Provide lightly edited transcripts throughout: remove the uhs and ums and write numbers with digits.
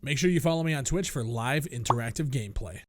Make sure you follow me on Twitch for live interactive gameplay.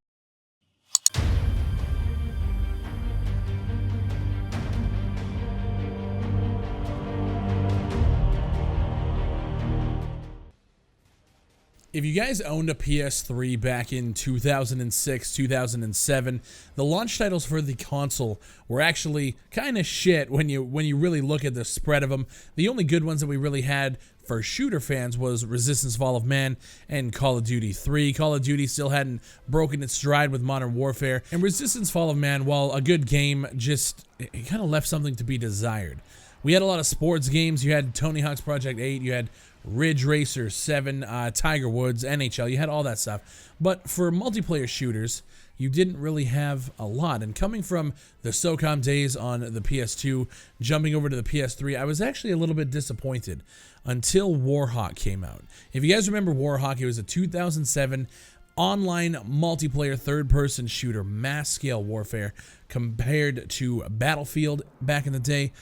If you guys owned a PS3 back in 2006, 2007, the launch titles for the console were actually kind of shit when you really look at the spread of them. The only good ones that we really had for shooter fans was Resistance: Fall of Man and Call of Duty 3. Call of Duty still hadn't broken its stride with Modern Warfare, and Resistance: Fall of Man, while a good game, it kind of left something to be desired. We had a lot of sports games. You had Tony Hawk's Project 8, you had Ridge Racer 7, Tiger Woods, NHL, you had all that stuff. But for multiplayer shooters, you didn't really have a lot. And coming from the SOCOM days on the PS2, jumping over to the PS3, I was actually a little bit disappointed until Warhawk came out. If you guys remember Warhawk, it was a 2007 online multiplayer third-person shooter, mass-scale warfare, compared to Battlefield back in the day.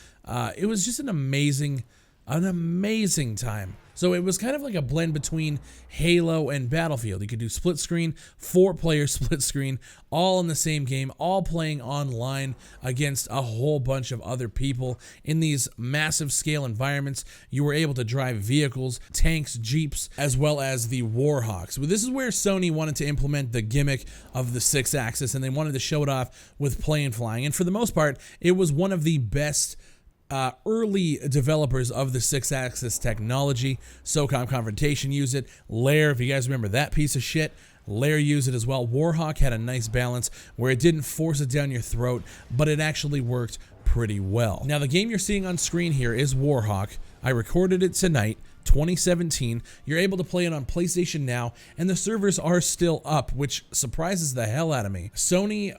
It was just an amazing time. So it was kind of like a blend between Halo and Battlefield. You could do split screen, 4-player split screen, all in the same game, all playing online against a whole bunch of other people in these massive scale environments. You were able to drive vehicles, tanks, jeeps, as well as the Warhawks. Well, this is where Sony wanted to implement the gimmick of the 6-axis, and they wanted to show it off with plane flying. And for the most part, it was one of the best early developers of the 6-axis technology. SOCOM Confrontation used it. Lair, if you guys remember that piece of shit, Lair used it as well. Warhawk had a nice balance where it didn't force it down your throat, but it actually worked pretty well. Now, the game you're seeing on screen here is Warhawk. I recorded it tonight, 2017. You're able to play it on PlayStation Now, and the servers are still up, which surprises the hell out of me. Sony,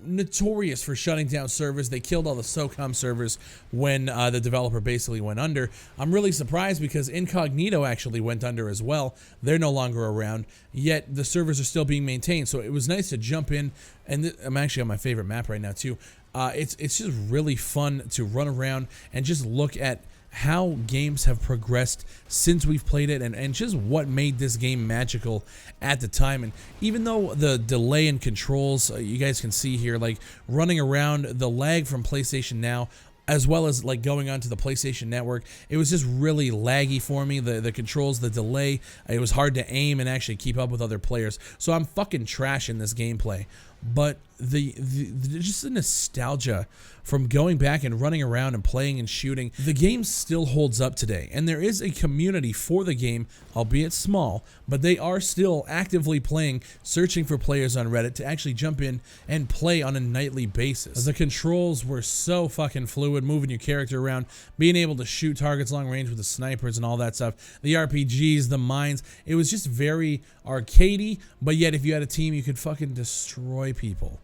notorious for shutting down servers. They killed all the SOCOM servers when the developer basically went under. I'm really surprised because Incognito actually went under as well. They're no longer around, yet the servers are still being maintained. So it was nice to jump in, and I'm actually on my favorite map right now too. It's just really fun to run around and just look at how games have progressed since we've played it, and just what made this game magical at the time. And even though the delay in controls, you guys can see here, like running around, the lag from PlayStation Now, as well as like going onto the PlayStation Network, it was just really laggy for me. The controls, the delay, it was hard to aim and actually keep up with other players. So I'm fucking trashing this gameplay. But just the nostalgia from going back and running around and playing and shooting, the game still holds up today. And there is a community for the game, albeit small, but they are still actively playing, searching for players on Reddit to actually jump in and play on a nightly basis. The controls were so fucking fluid, moving your character around, being able to shoot targets long range with the snipers and all that stuff. The RPGs, the mines, it was just very arcadey, but yet if you had a team, you could fucking destroy people.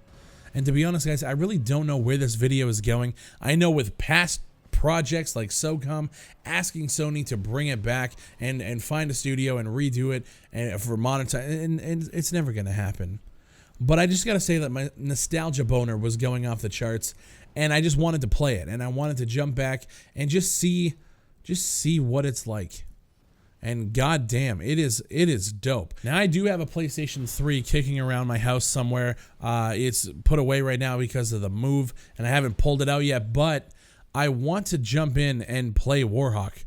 And to be honest, guys, I really don't know where this video is going. I know with past projects like SOCOM, asking Sony to bring it back and find a studio and redo it and for monetize, and it's never going to happen. But I just got to say that my nostalgia boner was going off the charts, and I just wanted to play it, and I wanted to jump back and just see what it's like. And goddamn, it is dope. Now, I do have a PlayStation 3 kicking around my house somewhere. It's put away right now because of the move, and I haven't pulled it out yet, but I want to jump in and play Warhawk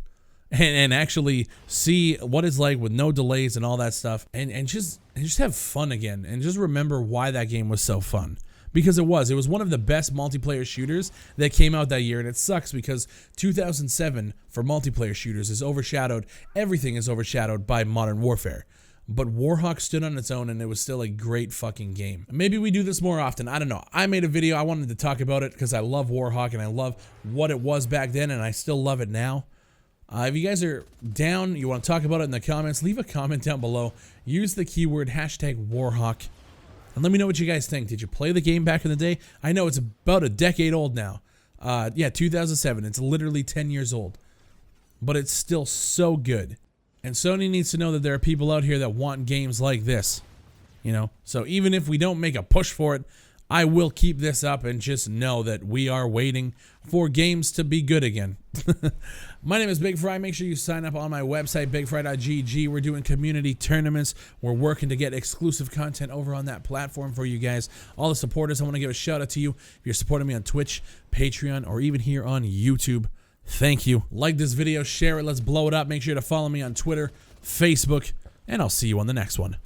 and actually see what it's like with no delays and all that stuff, and just have fun again, and just remember why that game was so fun. Because it was one of the best multiplayer shooters that came out that year, and it sucks because 2007 for multiplayer shooters is overshadowed. Everything is overshadowed by Modern Warfare. But Warhawk stood on its own, and it was still a great fucking game. Maybe we do this more often. I don't know. I made a video. I wanted to talk about it because I love Warhawk, and I love what it was back then, and I still love it now. If you guys are down, you want to talk about it in the comments, leave a comment down below. Use the keyword #Warhawk. And let me know what you guys think. Did you play the game back in the day? I know it's about a decade old now. Yeah, 2007. It's literally 10 years old. But it's still so good. And Sony needs to know that there are people out here that want games like this. You know? So even if we don't make a push for it, I will keep this up, and just know that we are waiting for games to be good again. My name is Bigfry. Make sure you sign up on my website, bigfry.gg. We're doing community tournaments. We're working to get exclusive content over on that platform for you guys. All the supporters, I want to give a shout out to you. If you're supporting me on Twitch, Patreon, or even here on YouTube, thank you. Like this video, share it, let's blow it up. Make sure to follow me on Twitter, Facebook, and I'll see you on the next one.